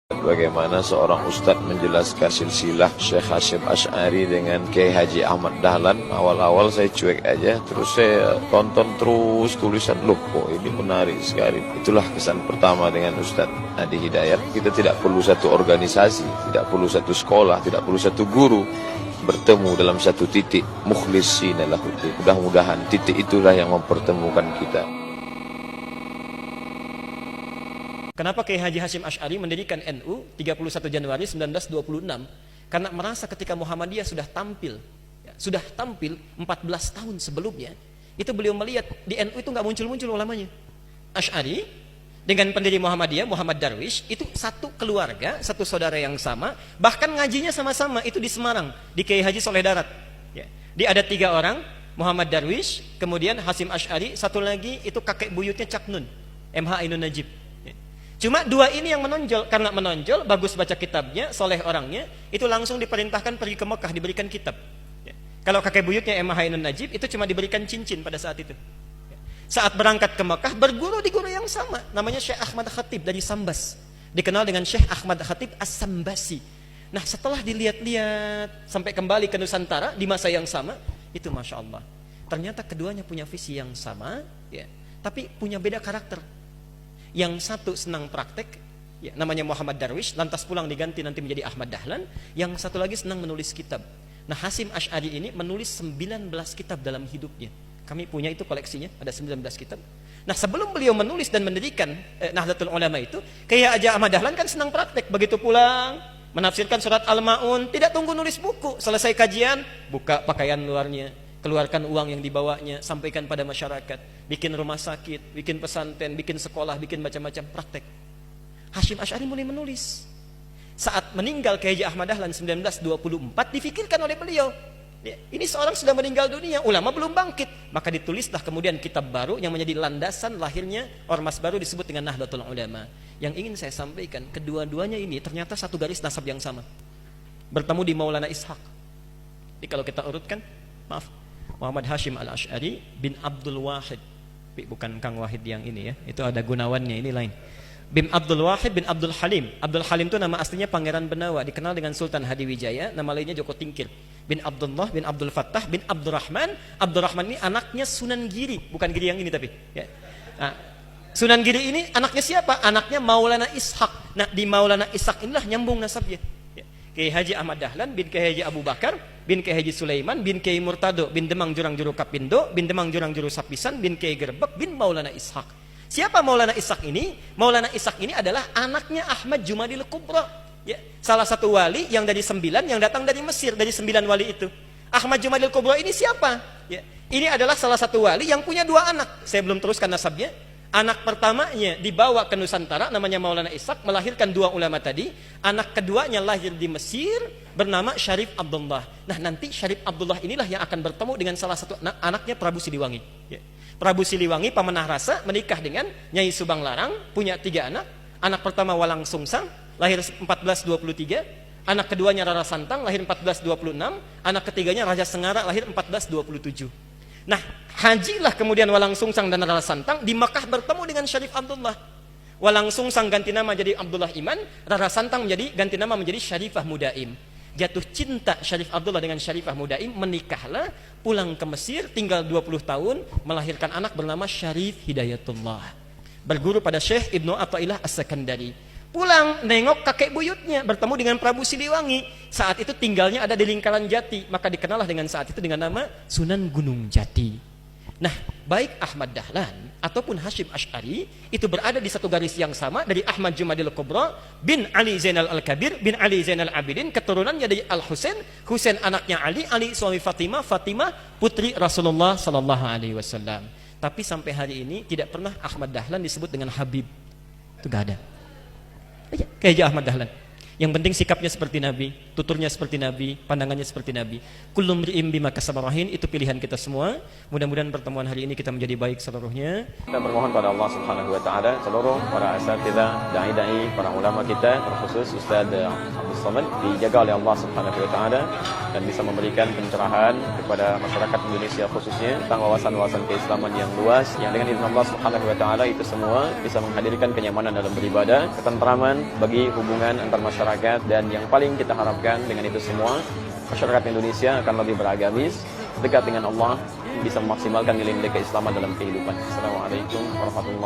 Bagaimana seorang ustadz menjelaskan silsilah Syekh Hasyim Asy'ari dengan Kiai Haji Ahmad Dahlan. Awal-awal saya cuek aja, terus saya tonton terus tulisan, loh kok ini menarik sekali. Itulah kesan pertama dengan Ustadz Adi Hidayat. Kita tidak perlu satu organisasi, tidak perlu satu sekolah, tidak perlu satu guru, bertemu dalam satu titik, mukhlishina lahuddin. Mudah-mudahan titik itulah yang mempertemukan kita. Kenapa Kiai Haji Hasyim Asy'ari mendirikan NU 31 Januari 1926? Karena merasa ketika Muhammadiyah sudah tampil 14 tahun sebelumnya, itu beliau melihat di NU itu nggak muncul-muncul ulamanya. Asy'ari dengan pendiri Muhammadiyah, Muhammad Darwish, itu satu keluarga, satu saudara yang sama, bahkan ngajinya sama-sama, itu di Semarang, di Kiai Haji Soleh Darat. Dia ada 3 orang, Muhammad Darwish, kemudian Hasyim Asy'ari, satu lagi itu kakek buyutnya Cak Nun, MH Ainun Najib. Cuma 2 ini yang menonjol, karena menonjol, bagus baca kitabnya, soleh orangnya, itu langsung diperintahkan pergi ke Mekah, diberikan kitab. Kalau kakek buyutnya MH Ainun Najib, itu cuma diberikan cincin pada saat itu. Saat berangkat ke Mekah, berguru di guru yang sama, namanya Syekh Ahmad Khatib dari Sambas, dikenal dengan Syekh Ahmad Khatib As-Sambasi. Nah, setelah dilihat-lihat sampai kembali ke Nusantara di masa yang sama, itu Masya Allah, ternyata keduanya punya visi yang sama, tapi punya beda karakter. Yang satu senang praktek, namanya Muhammad Darwish, lantas pulang diganti nanti menjadi Ahmad Dahlan. Yang satu lagi senang menulis kitab. Nah, Hasyim Asy'ari ini menulis 19 kitab dalam hidupnya. Kami punya itu koleksinya, ada 19 kitab. Nah, sebelum beliau menulis dan mendirikan Nahdlatul Ulama itu, kayak aja Ahmad Dahlan kan senang praktek. Begitu pulang, menafsirkan surat Al-Ma'un, tidak tunggu nulis buku. Selesai kajian, buka pakaian luarnya, keluarkan uang yang dibawanya, sampaikan pada masyarakat, bikin rumah sakit, bikin pesantren, bikin sekolah, bikin macam-macam praktek. Hasyim Asy'ari mulai menulis. Saat meninggal Kiai Haji Ahmad Dahlan 1924, difikirkan oleh beliau, ini seorang sudah meninggal dunia, ulama belum bangkit, maka ditulislah kemudian kitab baru yang menjadi landasan lahirnya ormas baru disebut dengan Nahdlatul Ulama. Yang ingin saya sampaikan, kedua-duanya ini ternyata satu garis nasab yang sama, bertemu di Maulana Ishaq. Jadi kalau kita urutkan, maaf, Muhammad Hasyim Al-Asy'ari bin Abdul Wahid, bukan Kang Wahid yang ini ya, itu ada Gunawannya, ini lain. Bin Abdul Wahid bin Abdul Halim. Abdul Halim itu nama aslinya Pangeran Benawa, dikenal dengan Sultan Hadiwijaya, nama lainnya Joko Tingkir. Bin Abdullah bin Abdul Fattah bin Abdurrahman. Abdurrahman ini anaknya Sunan Giri, bukan Giri yang ini tapi. Nah, Sunan Giri ini anaknya siapa? Anaknya Maulana Ishaq. Nah, di Maulana Ishaq inilah nyambung nasabnya. Kiai Haji Ahmad Dahlan bin Kiai Haji Abu Bakar bin Kiai Haji Sulaiman bin Kiai Murtado bin Demang Jurang Juru Kapindo bin Demang Jurang Juru Sapisan bin Kiai Gerbek bin Maulana Ishaq. Siapa Maulana Ishaq ini? Maulana Ishaq ini adalah anaknya Ahmad Jumadil Kubra, salah satu wali yang dari 9 yang datang dari Mesir, dari 9 wali itu. Ahmad Jumadil Kubra ini siapa? Ini adalah salah satu wali yang punya 2 anak. Saya belum teruskan nasabnya. Anak pertamanya dibawa ke Nusantara, namanya Maulana Ishaq, melahirkan 2 ulama tadi. Anak keduanya lahir di Mesir, bernama Syarif Abdullah. Nah, nanti Syarif Abdullah inilah yang akan bertemu dengan salah satu anaknya Prabu Siliwangi. Prabu Siliwangi Pamanah Rasa menikah dengan Nyai Subang Larang, punya 3 anak. Anak pertama Walang Sungsang, lahir 1423. Anak keduanya Rara Santang, lahir 1426. Anak ketiganya Raja Sengara, lahir 1427. Nah, hajilah kemudian Walang Sungsang dan Rara Santang di Mekah bertemu dengan Syarif Abdullah. Walang Sungsang ganti nama jadi Abdullah Iman, Rara Santang ganti nama menjadi Syarifah Mudaim. Jatuh cinta Syarif Abdullah dengan Syarifah Mudaim, menikahlah, pulang ke Mesir, tinggal 20 tahun, melahirkan anak bernama Syarif Hidayatullah. Berguru pada Syekh Ibnu Athaillah As-Sakandari. Pulang nengok kakek buyutnya, bertemu dengan Prabu Siliwangi. Saat itu tinggalnya ada di lingkaran Jati, maka dikenallah dengan saat itu dengan nama Sunan Gunung Jati. Nah, baik Ahmad Dahlan ataupun Hasyim Asy'ari itu berada di satu garis yang sama, dari Ahmad Jumadil Kubra bin Ali Zainal Al-Kabir bin Ali Zainal Abidin, keturunannya dari Al-Husain, Husain anaknya Ali, Ali suami Fatimah, Fatimah putri Rasulullah sallallahu alaihi wasallam. Tapi sampai hari ini tidak pernah Ahmad Dahlan disebut dengan Habib. Itu enggak ada. Kayak Ahmad Dahlan. Yang penting sikapnya seperti Nabi. tuturnya seperti Nabi, pandangannya seperti Nabi. Kullu mri'in bima kasaba rahin, itu pilihan kita semua. Mudah-mudahan pertemuan hari ini kita menjadi baik seluruhnya. Kita bermohon pada Allah Subhanahu wa taala seluruh para asatidzah, dai-dai, para ulama kita, terkhusus Ustaz Abdul Somad dijaga oleh Allah Subhanahu wa taala dan bisa memberikan pencerahan kepada masyarakat Indonesia khususnya tentang wawasan-wawasan keislaman yang luas yang dengan izin Allah Subhanahu wa taala itu semua bisa menghadirkan kenyamanan dalam beribadah, ketentraman bagi hubungan antar masyarakat, dan yang paling kita harapkan dengan itu semua masyarakat Indonesia akan lebih beragamis, dekat dengan Allah, bisa memaksimalkan nilai-nilai keislaman dalam kehidupan. Assalamualaikum warahmatullahi